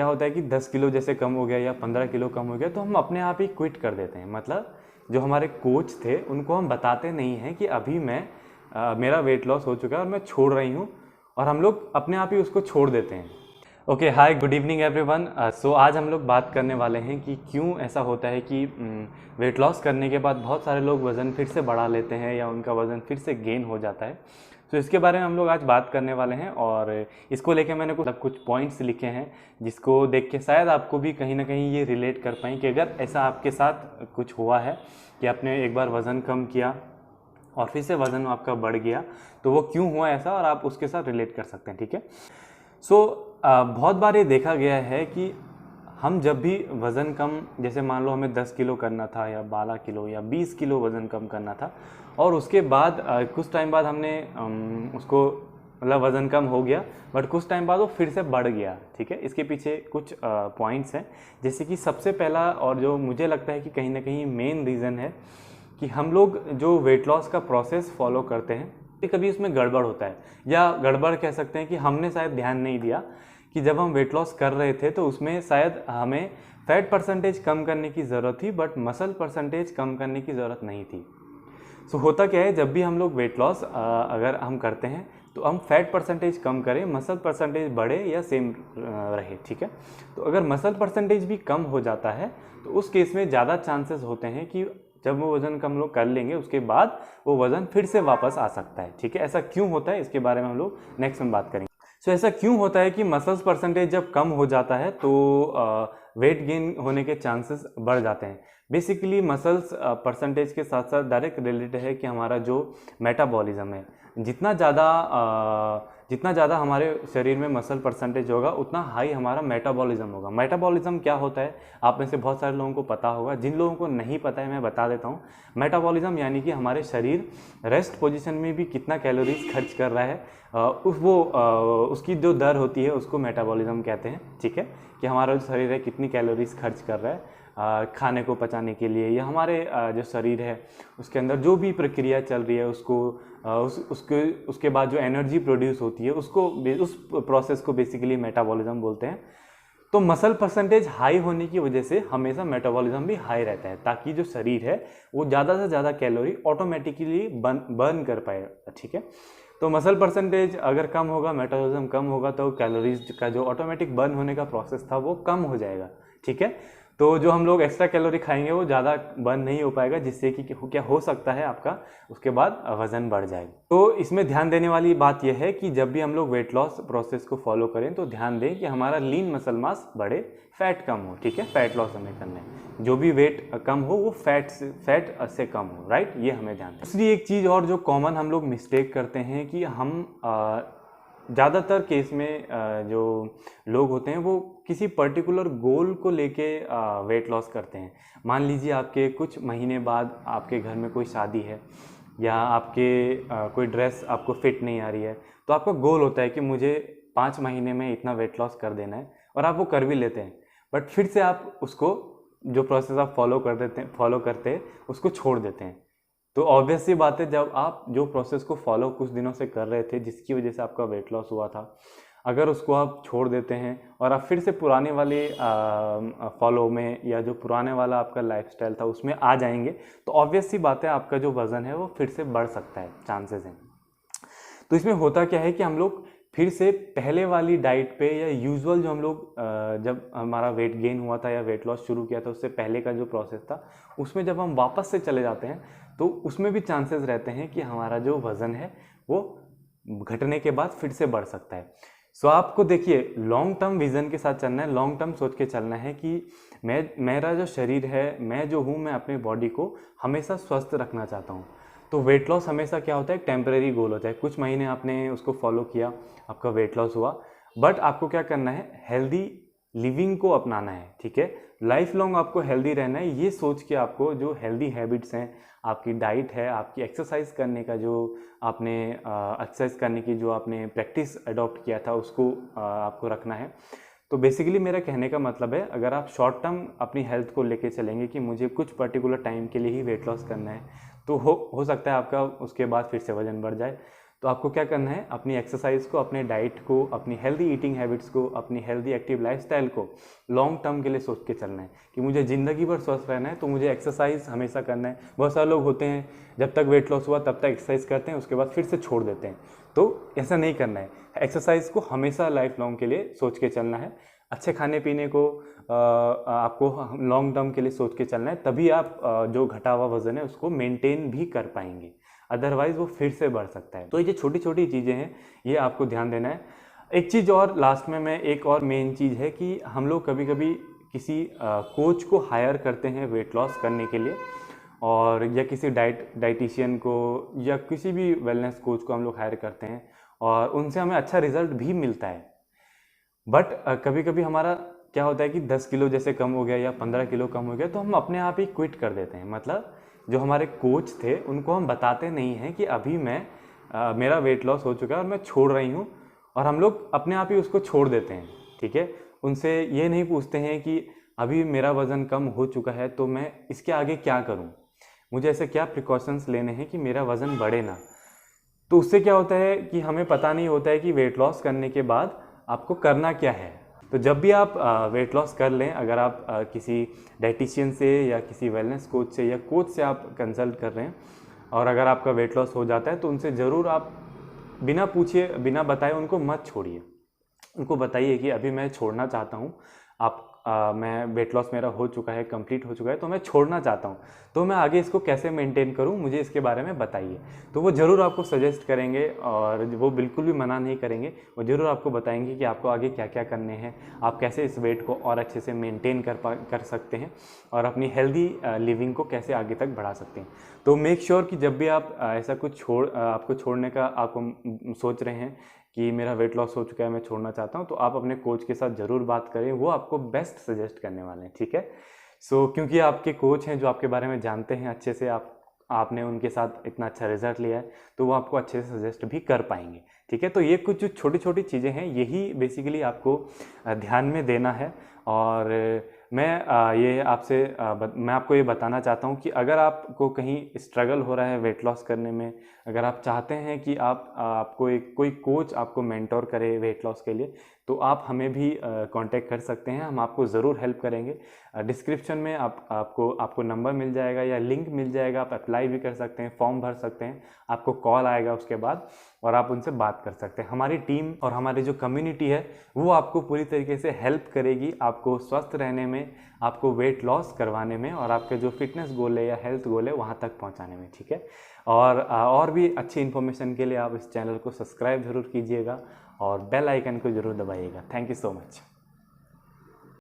क्या होता है कि 10 किलो जैसे कम हो गया या 15 किलो कम हो गया तो हम अपने आप ही क्विट कर देते हैं। मतलब जो हमारे कोच थे उनको हम बताते नहीं हैं कि अभी मेरा वेट लॉस हो चुका है और मैं छोड़ रही हूँ, और हम लोग अपने आप ही उसको छोड़ देते हैं। ओके, हाय, गुड इवनिंग एवरीवन। सो आज हम लोग बात करने वाले हैं कि क्यों ऐसा होता है कि वेट लॉस करने के बाद बहुत सारे लोग वज़न फिर से बढ़ा लेते हैं या उनका वज़न फिर से गेन हो जाता है। तो इसके बारे में हम लोग आज बात करने वाले हैं, और इसको लेके मैंने कुछ पॉइंट्स लिखे हैं जिसको देख के शायद आपको भी कहीं ना कहीं ये रिलेट कर पाएँ कि अगर ऐसा आपके साथ कुछ हुआ है कि आपने एक बार वज़न कम किया और फिर से वज़न आपका बढ़ गया, तो वो क्यों हुआ ऐसा, और आप उसके साथ रिलेट कर सकते हैं। ठीक है। बहुत बार ये देखा गया है कि हम जब भी वज़न कम, जैसे मान लो हमें 10 किलो करना था या 12 किलो या 20 किलो वज़न कम करना था, और उसके बाद कुछ टाइम बाद हमने उसको, मतलब वज़न कम हो गया बट कुछ टाइम बाद वो फिर से बढ़ गया। ठीक है। इसके पीछे कुछ पॉइंट्स हैं, जैसे कि सबसे पहला और जो मुझे लगता है कि कहीं ना कहीं मेन रीज़न है कि हम लोग जो वेट लॉस का प्रोसेस फॉलो करते हैं कभी उसमें गड़बड़ होता है, या गड़बड़ कह सकते हैं कि हमने शायद ध्यान नहीं दिया कि जब हम वेट लॉस कर रहे थे तो उसमें शायद हमें फैट परसेंटेज कम करने की ज़रूरत थी बट मसल परसेंटेज कम करने की ज़रूरत नहीं थी। होता क्या है, जब भी हम लोग वेट लॉस अगर हम करते हैं तो हम फैट परसेंटेज कम करें, मसल परसेंटेज बढ़े या सेम रहे। ठीक है। तो अगर मसल परसेंटेज भी कम हो जाता है तो उस केस में ज़्यादा चांसेस होते हैं कि जब वो वज़न कम लोग कर लेंगे उसके बाद वो वज़न फिर से वापस आ सकता है। ठीक है। ऐसा क्यों होता है इसके बारे में हम लोग नेक्स्ट में बात करेंगे। ऐसा क्यों होता है कि मसल्स परसेंटेज जब कम हो जाता है तो वेट गेन होने के चांसेस बढ़ जाते हैं। बेसिकली मसल्स परसेंटेज के साथ साथ डायरेक्ट रिलेटेड है कि हमारा जो मेटाबॉलिज्म है, जितना ज़्यादा हमारे शरीर में मसल परसेंटेज होगा उतना हाई हमारा मेटाबॉलिज्म होगा। मेटाबॉलिज्म क्या होता है आप में से बहुत सारे लोगों को पता होगा, जिन लोगों को नहीं पता है मैं बता देता हूँ। मेटाबॉलिज्म यानी कि हमारे शरीर रेस्ट पोजीशन में भी कितना कैलोरीज खर्च कर रहा है, उसकी जो दर होती है उसको मेटाबॉलिज्म कहते हैं। ठीक है। कि हमारा जो शरीर है कितनी कैलोरीज खर्च कर रहा है खाने को पचाने के लिए, या हमारे जो शरीर है उसके अंदर जो भी प्रक्रिया चल रही है उसको उसके बाद जो एनर्जी प्रोड्यूस होती है उसको, उस प्रोसेस को बेसिकली मेटाबॉलिज्म बोलते हैं। तो मसल परसेंटेज हाई होने की वजह से हमेशा मेटाबॉलिज्म भी हाई रहता है, ताकि जो शरीर है वो ज़्यादा से ज़्यादा कैलोरी ऑटोमेटिकली बर्न कर पाए। ठीक है। तो मसल परसेंटेज अगर कम होगा, मेटाबॉलिज्म कम होगा, तो कैलोरीज का जो ऑटोमेटिक बर्न होने का प्रोसेस था वो कम हो जाएगा। ठीक है। तो जो हम लोग एक्स्ट्रा कैलोरी खाएंगे वो ज़्यादा बर्न नहीं हो पाएगा, जिससे कि क्या हो सकता है आपका उसके बाद वजन बढ़ जाएगा। तो इसमें ध्यान देने वाली बात यह है कि जब भी हम लोग वेट लॉस प्रोसेस को फॉलो करें तो ध्यान दें कि हमारा लीन मसल मास बढ़े, फैट कम हो। ठीक है। फैट लॉस हमें करना है, जो भी वेट कम हो वो फैट से कम हो। राइट, ये हमें ध्यान दें। दूसरी एक चीज़ और जो कॉमन हम लोग मिस्टेक करते हैं कि हम ज़्यादातर केस में जो लोग होते हैं वो किसी पर्टिकुलर गोल को लेके वेट लॉस करते हैं। मान लीजिए आपके कुछ महीने बाद आपके घर में कोई शादी है, या आपके कोई ड्रेस आपको फिट नहीं आ रही है, तो आपका गोल होता है कि मुझे 5 महीने में इतना वेट लॉस कर देना है, और आप वो कर भी लेते हैं। बट फिर से आप उसको, जो प्रोसेस आप फॉलो करते हैं उसको छोड़ देते हैं। तो ऑब्वियस सी बात है, जब आप जो प्रोसेस को फॉलो कुछ दिनों से कर रहे थे जिसकी वजह से आपका वेट लॉस हुआ था, अगर उसको आप छोड़ देते हैं और आप फिर से पुराने वाले फॉलो में, या जो पुराने वाला आपका लाइफस्टाइल था उसमें आ जाएंगे, तो ऑब्वियस सी बात है आपका जो वज़न है वो फिर से बढ़ सकता है, चांसेस हैं। तो इसमें होता क्या है कि हम लोग फिर से पहले वाली डाइट पे, या यूजुअल जो हम लोग जब हमारा वेट गेन हुआ था या वेट लॉस शुरू किया था उससे पहले का जो प्रोसेस था उसमें जब हम वापस से चले जाते हैं तो उसमें भी चांसेस रहते हैं कि हमारा जो वज़न है वो घटने के बाद फिर से बढ़ सकता है। आपको देखिए, लॉन्ग टर्म विजन के साथ चलना है, लॉन्ग टर्म सोच के चलना है कि मेरा जो शरीर है, मैं जो हूँ, मैं अपनी बॉडी को हमेशा स्वस्थ रखना चाहता हूँ। तो वेट लॉस हमेशा क्या होता है, टेम्परेरी गोल होता है। कुछ महीने आपने उसको फॉलो किया, आपका वेट लॉस हुआ, बट आपको क्या करना है, हेल्दी लिविंग को अपनाना है। ठीक है। लाइफ लॉन्ग आपको हेल्दी रहना है, ये सोच के आपको जो हेल्दी हैबिट्स हैं, आपकी डाइट है, आपकी एक्सरसाइज करने का जो आपने एक्सरसाइज करने की जो आपने प्रैक्टिस अडॉप्ट किया था उसको आपको रखना है। तो बेसिकली मेरा कहने का मतलब है, अगर आप शॉर्ट टर्म अपनी हेल्थ को लेके चलेंगे कि मुझे कुछ पर्टिकुलर टाइम के लिए ही वेट लॉस करना है, तो हो सकता है आपका उसके बाद फिर से वजन बढ़ जाए। तो आपको क्या करना है, अपनी एक्सरसाइज को, अपने डाइट को, अपनी हेल्दी ईटिंग हैबिट्स को, अपनी हेल्दी एक्टिव लाइफस्टाइल को लॉन्ग टर्म के लिए सोच के चलना है कि मुझे ज़िंदगी भर स्वस्थ रहना है, तो मुझे एक्सरसाइज हमेशा करना है। बहुत सारे लोग होते हैं जब तक वेट लॉस हुआ तब तक एक्सरसाइज करते हैं, उसके बाद फिर से छोड़ देते हैं। तो ऐसा नहीं करना है, एक्सरसाइज को हमेशा लाइफ लॉन्ग के लिए सोच के चलना है। अच्छे खाने पीने को आपको लॉन्ग टर्म के लिए सोच के चलना है, तभी आप जो घटा हुआ वजन है उसको मेंटेन भी कर पाएंगे, अदरवाइज वो फिर से बढ़ सकता है। तो ये छोटी छोटी चीज़ें हैं, ये आपको ध्यान देना है। एक चीज़ और लास्ट में, मैं एक और मेन चीज़ है कि हम लोग कभी कभी किसी कोच को हायर करते हैं वेट लॉस करने के लिए, और या किसी डाइटिशियन को या किसी भी वेलनेस कोच को हम लोग हायर करते हैं, और उनसे हमें अच्छा रिजल्ट भी मिलता है। बट कभी कभी हमारा क्या होता है कि 10 किलो जैसे कम हो गया या 15 किलो कम हो गया, तो हम अपने आप ही क्विट कर देते हैं। मतलब जो हमारे कोच थे उनको हम बताते नहीं हैं कि अभी मेरा वेट लॉस हो चुका है और मैं छोड़ रही हूँ, और हम लोग अपने आप ही उसको छोड़ देते हैं। ठीक है, उनसे ये नहीं पूछते हैं कि अभी मेरा वज़न कम हो चुका है तो मैं इसके आगे क्या करूँ, मुझे ऐसे क्या प्रिकॉशंस लेने हैं कि मेरा वज़न बढ़े ना। तो उससे क्या होता है कि हमें पता नहीं होता है कि वेट लॉस करने के बाद आपको करना क्या है। तो जब भी आप वेट लॉस कर लें, अगर आप किसी डाइटिशियन से या किसी वेलनेस कोच से या कोच से आप कंसल्ट कर रहे हैं, और अगर आपका वेट लॉस हो जाता है तो उनसे ज़रूर आप बिना पूछे बिना बताए उनको मत छोड़िए। उनको बताइए कि अभी मैं छोड़ना चाहता हूँ, मैं वेट लॉस मेरा हो चुका है, कंप्लीट हो चुका है, तो मैं छोड़ना चाहता हूँ, तो मैं आगे इसको कैसे मेंटेन करूँ, मुझे इसके बारे में बताइए। तो वो ज़रूर आपको सजेस्ट करेंगे, और वो बिल्कुल भी मना नहीं करेंगे, वो ज़रूर आपको बताएंगे कि आपको आगे क्या क्या करने हैं, आप कैसे इस वेट को और अच्छे से मेंटेन कर सकते हैं, और अपनी हेल्दी लिविंग को कैसे आगे तक बढ़ा सकते हैं। तो मेक श्योर कि जब भी आप ऐसा कुछ आपको छोड़ने का आपको सोच रहे हैं कि मेरा वेट लॉस हो चुका है, मैं छोड़ना चाहता हूँ, तो आप अपने कोच के साथ ज़रूर बात करें, वो आपको बेस्ट सजेस्ट करने वाले हैं। ठीक है, क्योंकि आपके कोच हैं जो आपके बारे में जानते हैं अच्छे से, आपने उनके साथ इतना अच्छा रिजल्ट लिया है, तो वो आपको अच्छे से सजेस्ट भी कर पाएंगे। ठीक है, तो ये कुछ जो छोटी छोटी चीज़ें हैं, यही बेसिकली आपको ध्यान में देना है। और मैं आपको ये बताना चाहता हूँ कि अगर आपको कहीं स्ट्रगल हो रहा है वेट लॉस करने में, अगर आप चाहते हैं कि आपको कोई कोच आपको मेंटोर करे वेट लॉस के लिए, तो आप हमें भी कांटेक्ट कर सकते हैं, हम आपको ज़रूर हेल्प करेंगे। डिस्क्रिप्शन में आपको नंबर मिल जाएगा या लिंक मिल जाएगा, आप अप्लाई भी कर सकते हैं, फॉर्म भर सकते हैं, आपको कॉल आएगा उसके बाद, और आप उनसे बात कर सकते हैं। हमारी टीम और हमारी जो कम्युनिटी है वो आपको पूरी तरीके से हेल्प करेगी, आपको स्वस्थ रहने में, आपको वेट लॉस करवाने में, और आपके जो फिटनेस गोल है या हेल्थ गोल है वहाँ तक पहुँचाने में। ठीक है, और भी अच्छी इन्फॉर्मेशन के लिए आप इस चैनल को सब्सक्राइब जरूर कीजिएगा और बेल आइकन को जरूर दबाइएगा। Thank you so much.